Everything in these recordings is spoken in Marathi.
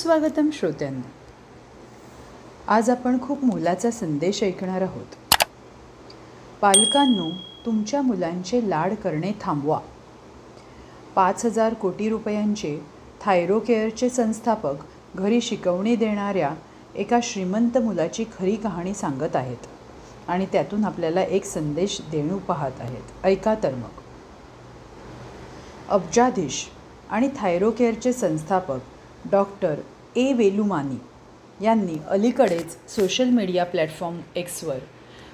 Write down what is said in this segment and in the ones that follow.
सुस्वागतम श्रोत्यांनो. आज आपण खूप मोलाचा संदेश ऐकणार आहोत. पालकांनो, तुमच्या मुलांचे लाड करणे थांबवा. 5,000 कोटी रुपयांचे थायरोकेअरचे संस्थापक घरी शिकवणी देणाऱ्या एका श्रीमंत मुलाची खरी कहाणी सांगत आहेत आणि त्यातून आपल्याला एक संदेश देणू पाहत आहेत. ऐका तर मग. अब्जाधीश आणि थायरोकेअरचे संस्थापक डॉक्टर ए. वेलुमानी यांनी अलीकडेच सोशल मीडिया प्लॅटफॉर्म एक्सवर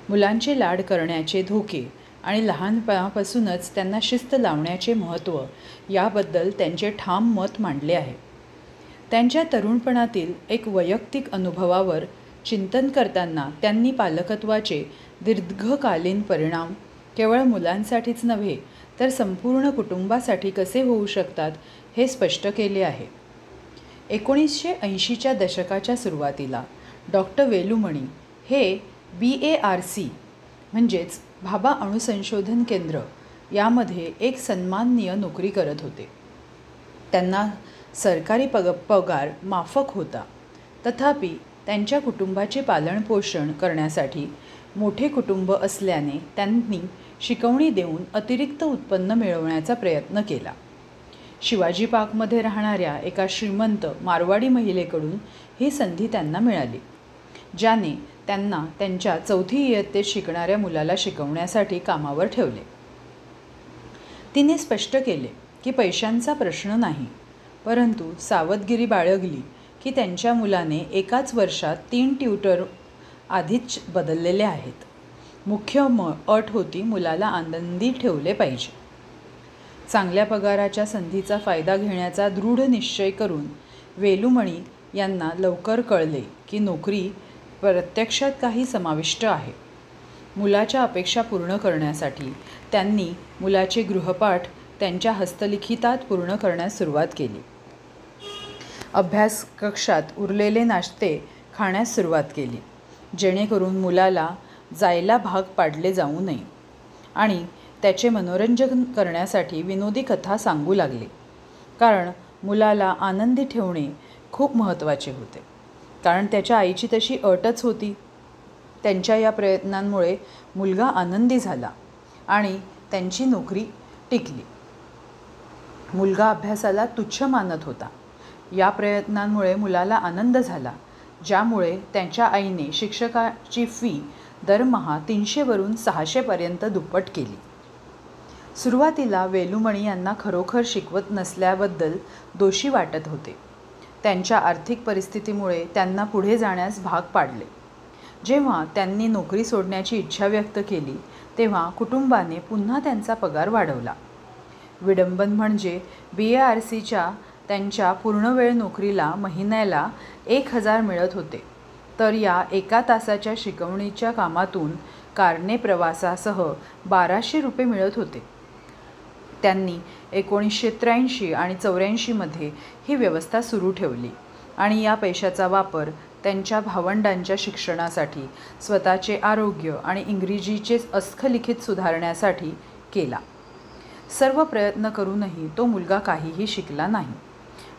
मुलांचे लाड करण्याचे धोके आणि लहानपणापासूनच त्यांना शिस्त लावण्याचे महत्त्व याबद्दल त्यांचे ठाम मत मांडले आहे. त्यांच्या तरुणपणातील एक वैयक्तिक अनुभवावर चिंतन करताना त्यांनी पालकत्वाचे दीर्घकालीन परिणाम केवळ मुलांसाठीच नव्हे तर संपूर्ण कुटुंबासाठी कसे होऊ शकतात हे स्पष्ट केले आहे. 1980च्या दशकाच्या सुरुवातीला डॉक्टर वेलुमणी हे BARC म्हणजेच भाभा अणुसंशोधन केंद्र यामध्ये एक सन्माननीय नोकरी करत होते. त्यांना सरकारी पगार माफक होता. तथापि त्यांच्या कुटुंबाचे पालनपोषण करण्यासाठी मोठे कुटुंब असल्याने त्यांनी शिकवणी देऊन अतिरिक्त उत्पन्न मिळवण्याचा प्रयत्न केला. शिवाजी पार्कमध्ये राहणाऱ्या एका श्रीमंत मारवाडी महिलेकडून ही संधी त्यांना मिळाली, ज्याने त्यांना त्यांच्या 4थी इयत्तेत शिकणाऱ्या मुलाला शिकवण्यासाठी कामावर ठेवले. तिने स्पष्ट केले की पैशांचा प्रश्न नाही, परंतु सावधगिरी बाळगली की त्यांच्या मुलाने एकाच वर्षात 3 ट्यूटर आधीच बदललेले आहेत. मुख्य अट होती मुलाला आनंदी ठेवले पाहिजे. चांगल्या पगाराच्या संधीचा फायदा घेण्याचा दृढ निश्चय करून वेलुमणी यांना लवकर कळले की नोकरी प्रत्यक्षात काही समाविष्ट आहे. मुलाच्या अपेक्षा पूर्ण करण्यासाठी त्यांनी मुलाचे गृहपाठ त्यांच्या हस्तलिखितात पूर्ण करण्यास सुरुवात केली. अभ्यास कक्षात उरलेले नाश्ते खाण्यास सुरुवात केली, जेणेकरून मुलाला जायला भाग पाडले जाऊ नये, आणि त्याचे मनोरंजन करण्यासाठी विनोदी कथा सांगू लागले, कारण मुलाला आनंदी ठेवणे खूप महत्त्वाचे होते. कारण त्याच्या आईची तशी अटच होती. त्यांच्या या प्रयत्नांमुळे मुलगा आनंदी झाला आणि त्यांची नोकरी टिकली. मुलगा अभ्यासाला तुच्छ मानत होता. या प्रयत्नांमुळे मुलाला आनंद झाला, ज्यामुळे त्यांच्या आईने शिक्षकाची फी दरमहा 300 वरून 600 पर्यंत दुप्पट केली. सुरुवातीला वेलुमणी यांना खरोखर शिकवत नसल्याबद्दल दोषी वाटत होते. त्यांच्या आर्थिक परिस्थितीमुळे त्यांना पुढे जाण्यास भाग पाडले. जेव्हा त्यांनी नोकरी सोडण्याची इच्छा व्यक्त केली तेव्हा कुटुंबाने पुन्हा त्यांचा पगार वाढवला. विडंबन म्हणजे BARCच्या त्यांच्या पूर्णवेळ नोकरीला महिन्याला 1,000 मिळत होते, तर या 1 तासाच्या शिकवणीच्या कामातून कारने प्रवासासह 1,200 रुपये मिळत होते. त्यांनी 1983 आणि 84मध्ये ही व्यवस्था सुरू ठेवली आणि या पैशाचा वापर त्यांच्या भावंडांच्या शिक्षणासाठी, स्वतःचे आरोग्य आणि इंग्रजीचे अस्खलित सुधारण्यासाठी केला. सर्व प्रयत्न करूनही तो मुलगा काहीही शिकला नाही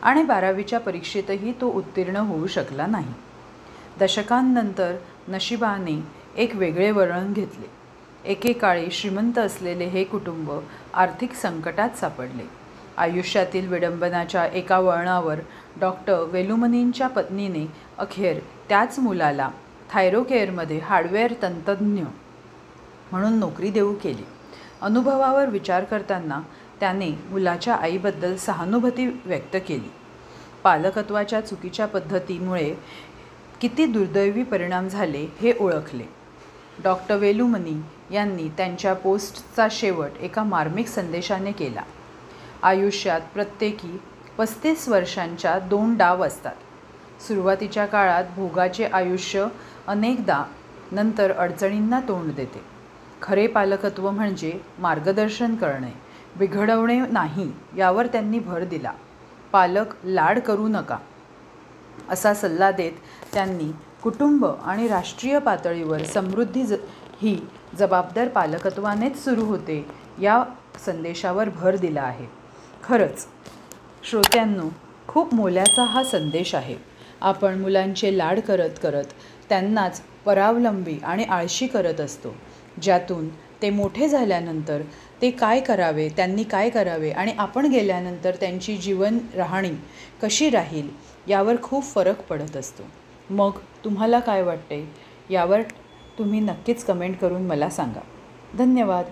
आणि 12वीच्या परीक्षेतही तो उत्तीर्ण होऊ शकला नाही. दशकांनंतर नशिबाने एक वेगळे वळण घेतले. एकेकाळी श्रीमंत असलेले हे कुटुंब आर्थिक संकटात सापडले. आयुष्यातील विडंबनाच्या एका वळणावर डॉक्टर वेलुमनींच्या पत्नीने अखेर त्याच मुलाला थायरोकेअरमध्ये हार्डवेअर तंत्रज्ञ म्हणून नोकरी देऊ केली. अनुभवावर विचार करताना त्याने मुलाच्या आईबद्दल सहानुभूती व्यक्त केली. पालकत्वाच्या चुकीच्या पद्धतीमुळे किती दुर्दैवी परिणाम झाले हे ओळखले. डॉक्टर वेलुमनी यांनी त्यांच्या पोस्टचा शेवट एका मार्मिक संदेशाने केला. आयुष्यात प्रत्येकी 35 वर्षांच्या 2 डाव असतात. सुरुवातीच्या काळात भोगाचे आयुष्य अनेकदा नंतर अडचणींना तोंड देते. खरे पालकत्व म्हणजे मार्गदर्शन करणे, बिघडवणे नाही यावर त्यांनी भर दिला. पालक लाड करू नका असा सल्ला देत त्यांनी कुटुंब आणि राष्ट्रीय पातळीवर समृद्धी ही जबाबदार पालकत्वानेच सुरू होते या संदेशावर भर दिला आहे. खरंच श्रोत्यांनो, खूप मोलाचा हा संदेश आहे. आपण मुलांचे लाड करत करत त्यांनाच परावलंबी आणि आळशी करत असतो, ज्यातून ते मोठे झाल्यानंतर ते काय करावे, त्यांनी काय करावे आणि आपण गेल्यानंतर त्यांची जीवन राहणी कशी राहील यावर खूप फरक पडत असतो. मग तुम्हाला काय वाटते यावर तुम्ही नक्कीच कमेंट करून मला सांगा. धन्यवाद.